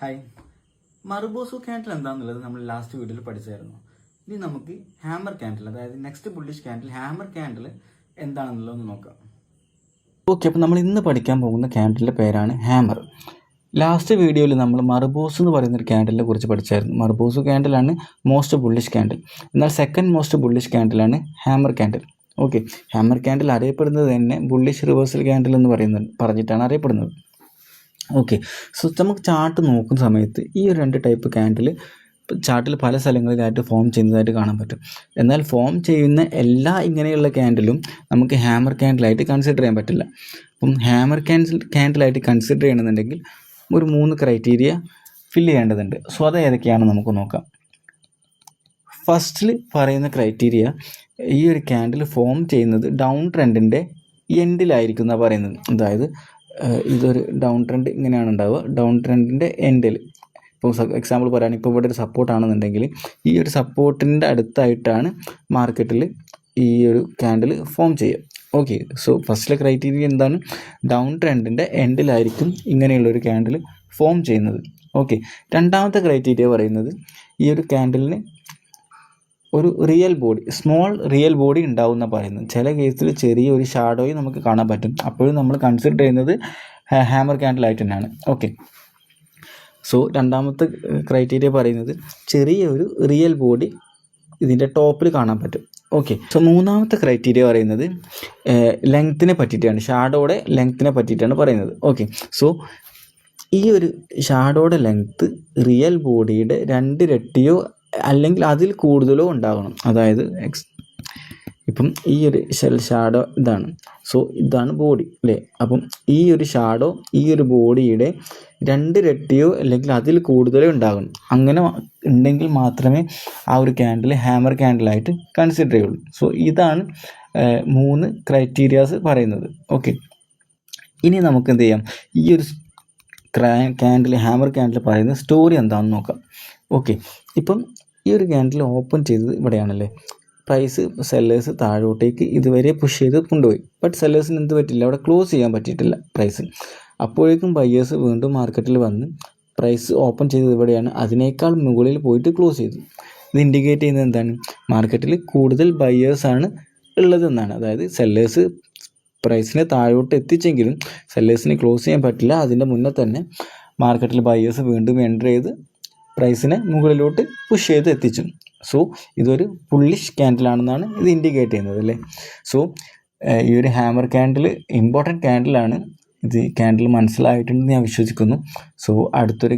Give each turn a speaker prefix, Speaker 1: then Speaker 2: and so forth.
Speaker 1: Hi, മർബോസു candle എന്താണെന്നുള്ളത് നമ്മൾ last വീഡിയോയിൽ പഠിച്ചായിരുന്നു. ഇനി നമുക്ക് ഹാമർ ക്യാൻഡിൽ, അതായത് next bullish candle hammer candle എന്താണെന്നുള്ളത് ഒന്ന് നോക്കാം. ഓക്കെ, അപ്പോൾ നമ്മൾ ഇന്ന് പഠിക്കാൻ പോകുന്ന ക്യാൻഡിലിൻ്റെ പേരാണ് ഹാമർ. ലാസ്റ്റ് വീഡിയോയിൽ നമ്മൾ മർബോസ് എന്ന് പറയുന്ന ഒരു ക്യാൻഡിലിനെ കുറിച്ച് പഠിച്ചായിരുന്നു. മർബോസു ക്യാൻഡിലാണ് മോസ്റ്റ് ബുള്ളിഷ് ക്യാൻഡിൽ. എന്നാൽ സെക്കൻഡ് മോസ്റ്റ് ബുള്ളിഷ് ക്യാൻഡിലാണ് hammer candle. Okay, hammer candle അറിയപ്പെടുന്നത് തന്നെ ബുള്ളിഷ് റിവേഴ്സൽ ക്യാൻഡിൽ എന്ന് പറഞ്ഞിട്ടാണ് അറിയപ്പെടുന്നത്. ഓക്കെ, സോ നമുക്ക് ചാർട്ട് നോക്കുന്ന സമയത്ത് ഈ ഒരു രണ്ട് ടൈപ്പ് ക്യാൻഡിൽ ചാർട്ടിൽ പല സ്ഥലങ്ങളിലായിട്ട് ഫോം ചെയ്യുന്നതായിട്ട് കാണാൻ പറ്റും. എന്നാൽ ഫോം ചെയ്യുന്ന എല്ലാ ഇങ്ങനെയുള്ള ക്യാൻഡിലും നമുക്ക് ഹാമർ ക്യാൻഡിലായിട്ട് കൺസിഡർ ചെയ്യാൻ പറ്റില്ല. അപ്പം ഹാമർ ക്യാൻഡിലായിട്ട് കൺസിഡർ ചെയ്യണമെന്നുണ്ടെങ്കിൽ ഒരു 3 ക്രൈറ്റീരിയ ഫില്ല് ചെയ്യേണ്ടതുണ്ട്. സോ അത് ഏതൊക്കെയാണ് നമുക്ക് നോക്കാം. ഫസ്റ്റിൽ പറയുന്ന ക്രൈറ്റീരിയ, ഈ ഒരു ക്യാൻഡിൽ ഫോം ചെയ്യുന്നത് ഡൗൺ ട്രെൻഡിൻ്റെ എൻഡിലായിരിക്കും എന്നാണ് പറയുന്നത്. അതായത് ഇതൊരു ഡൗൺ ട്രെൻഡ് ഇങ്ങനെയാണ് ഉണ്ടാവുക, ഡൗൺ ട്രെൻഡിൻ്റെ എൻഡിൽ. ഇപ്പോൾ എക്സാമ്പിൾ പറയുകയാണെങ്കിൽ ഇപ്പോൾ ഇവിടെ ഒരു സപ്പോർട്ടാണെന്നുണ്ടെങ്കിൽ ഈ ഒരു സപ്പോർട്ടിൻ്റെ അടുത്തായിട്ടാണ് മാർക്കറ്റിൽ ഈ ഒരു ക്യാൻഡിൽ ഫോം ചെയ്യുക. ഓക്കെ, സോ ഫസ്റ്റിലെ ക്രൈറ്റീരിയ എന്താണ്? ഡൗൺ ട്രെൻഡിൻ്റെ എൻഡിലായിരിക്കും ഇങ്ങനെയുള്ളൊരു ക്യാൻഡിൽ ഫോം ചെയ്യുന്നത്. ഓക്കെ, രണ്ടാമത്തെ ക്രൈറ്റീരിയ പറയുന്നത് ഈ ഒരു ക്യാൻഡിലിന് ഒരു real body, small real body ഉണ്ടാവുന്ന പറയുന്നത്. ചില കേസിൽ ചെറിയ ഒരു ഷാഡോയും നമുക്ക് കാണാൻ പറ്റും. അപ്പോഴും നമ്മൾ കൺസിഡർ ചെയ്യുന്നത് ഹാമർ ക്യാൻഡിലായിട്ട് തന്നെയാണ്. ഓക്കെ, സോ രണ്ടാമത്തെ ക്രൈറ്റീരിയ പറയുന്നത് ചെറിയൊരു റിയൽ ബോഡി ഇതിൻ്റെ ടോപ്പിൽ കാണാൻ പറ്റും. ഓക്കെ, സോ മൂന്നാമത്തെ ക്രൈറ്റീരിയ പറയുന്നത് ലെങ്ത്തിനെ പറ്റിയിട്ടാണ്, ഷാഡോയുടെ ലെങ്ത്തിനെ പറ്റിയിട്ടാണ് പറയുന്നത്. ഓക്കെ, സോ ഈ ഒരു ഷാഡോയുടെ ലെങ്ത്ത് റിയൽ ബോഡിയുടെ 2 ഇരട്ടിയോ അല്ലെങ്കിൽ അതിൽ കൂടുതലോ ഉണ്ടാകണം. അതായത് ഇപ്പം ഈ ഒരു ഷാഡോ ഇതാണ്, സോ ഇതാണ് ബോഡി അല്ലേ. അപ്പം ഈ ഒരു ഷാഡോ ഈ ഒരു ബോഡിയുടെ 2 ഇരട്ടിയോ അല്ലെങ്കിൽ അതിൽ കൂടുതലോ ഉണ്ടാകണം. അങ്ങനെ ഉണ്ടെങ്കിൽ മാത്രമേ ആ ഒരു ക്യാൻഡിൽ ഹാമർ ക്യാൻഡിലായിട്ട് കൺസിഡർ ചെയ്യുള്ളൂ. സോ ഇതാണ് 3 ക്രൈറ്റീരിയാസ് പറയുന്നത്. ഓക്കെ, ഇനി നമുക്ക് എന്ത് ചെയ്യാം, ഈ ഒരു ക്യാൻഡിൽ ഹാമർ ക്യാൻഡിൽ പറയുന്ന സ്റ്റോറി എന്താണെന്ന് നോക്കാം. ഓക്കെ, ഇപ്പം ഈ ഒരു ക്യാൻഡിൽ ഓപ്പൺ ചെയ്തത് ഇവിടെയാണല്ലേ. പ്രൈസ് സെല്ലേഴ്സ് താഴോട്ടേക്ക് ഇതുവരെ പുഷ് ചെയ്ത് കൊണ്ടുപോയി. ബട്ട് സെല്ലേഴ്സിന് എന്ത് പറ്റില്ല, അവിടെ ക്ലോസ് ചെയ്യാൻ പറ്റിയിട്ടില്ല പ്രൈസ്. അപ്പോഴേക്കും ബയ്യേഴ്സ് വീണ്ടും മാർക്കറ്റിൽ വന്ന് പ്രൈസ് ഓപ്പൺ ചെയ്തത് ഇവിടെയാണ്, അതിനേക്കാൾ മുകളിൽ പോയിട്ട് ക്ലോസ് ചെയ്തു. ഇത് ഇൻഡിക്കേറ്റ് ചെയ്യുന്നത് എന്താണ്? മാർക്കറ്റിൽ കൂടുതൽ ബയ്യേഴ്സാണ് ഉള്ളതെന്നാണ്. അതായത് സെല്ലേഴ്സ് പ്രൈസിനെ താഴോട്ട് എത്തിച്ചെങ്കിലും സെല്ലേഴ്സിന് ക്ലോസ് ചെയ്യാൻ പറ്റില്ല. അതിൻ്റെ മുന്നേ തന്നെ മാർക്കറ്റിൽ ബയ്യേഴ്സ് വീണ്ടും എൻ്റർ ചെയ്ത് പ്രൈസിനെ മുകളിലോട്ട് പുഷ് ചെയ്ത് എത്തിച്ചു. സോ ഇതൊരു ബുള്ളിഷ് ക്യാൻഡിലാണെന്നാണ് ഇത് ഇൻഡിക്കേറ്റ് ചെയ്യുന്നത് അല്ലേ. സോ ഈ ഒരു ഹാമർ ക്യാൻഡിൽ ഇമ്പോർട്ടൻറ്റ് ക്യാൻഡിലാണ്. ഇത് ക്യാൻഡിൽ മനസ്സിലായിട്ടുണ്ടെന്ന് ഞാൻ വിശ്വസിക്കുന്നു. സോ അടുത്തൊരു